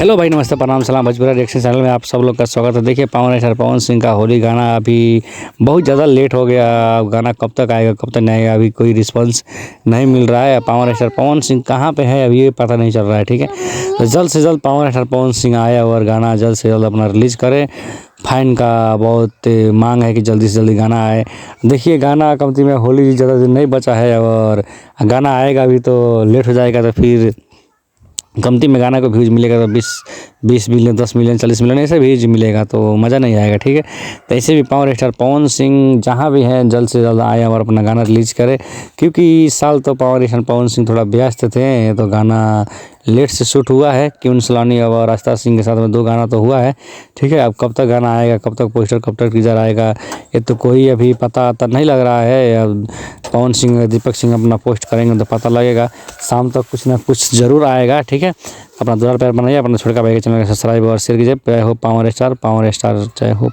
Hello भाई, नमस्ते, प्रणाम, सलाम। भोजपुरी रिएक्शन चैनल में आप सब लोग का स्वागत है। देखिए, पवन स्टार पवन सिंह का होली गाना अभी बहुत ज़्यादा लेट हो गया। गाना कब तक आएगा, कब तक नहीं आएगा, अभी कोई रिस्पांस नहीं मिल रहा है। पवन स्टार पवन सिंह कहाँ पे है अभी ये पता नहीं चल रहा है। ठीक है, तो जल्द से जल्द पवन स्टार पवन सिंह आया और गाना जल्द से जल्द अपना रिलीज़ करे। फैन का बहुत मांग है कि जल्दी से जल्दी गाना आए। देखिए, गाना कमती में होली ज़्यादा दिन नहीं बचा है और गाना आएगा अभी तो लेट हो जाएगा, तो फिर कमती में गाना को व्यूज़ मिलेगा तो 20 मिलियन, 10 मिलियन, 40 मिलियन ऐसे व्यूज़ मिलेगा तो मज़ा नहीं आएगा। ठीक है, तो ऐसे भी पावर स्टार पवन सिंह जहाँ भी हैं जल्द से जल्द आए और अपना गाना रिलीज़ करें, क्योंकि इस साल तो पावर स्टार पवन सिंह थोड़ा व्यस्त थे तो गाना लेट से शूट हुआ है। क्यून सलानी और रास्ता सिंह के साथ में 2 गाना तो हुआ है। ठीक है, अब कब तक गाना आएगा, कब तक पोस्टर, कब तक टीजर आएगा, ये तो कोई अभी पता नहीं लग रहा है। अब पवन सिंह, दीपक सिंह अपना पोस्ट करेंगे तो पता लगेगा। शाम तक कुछ ना कुछ ज़रूर आएगा। ठीक है, अपना दुलार प्यार बनाइए, अपना छोटका भाई के चैनल को सब्सक्राइब और शेयर कीजिए। जय हो पावर स्टार, जय हो।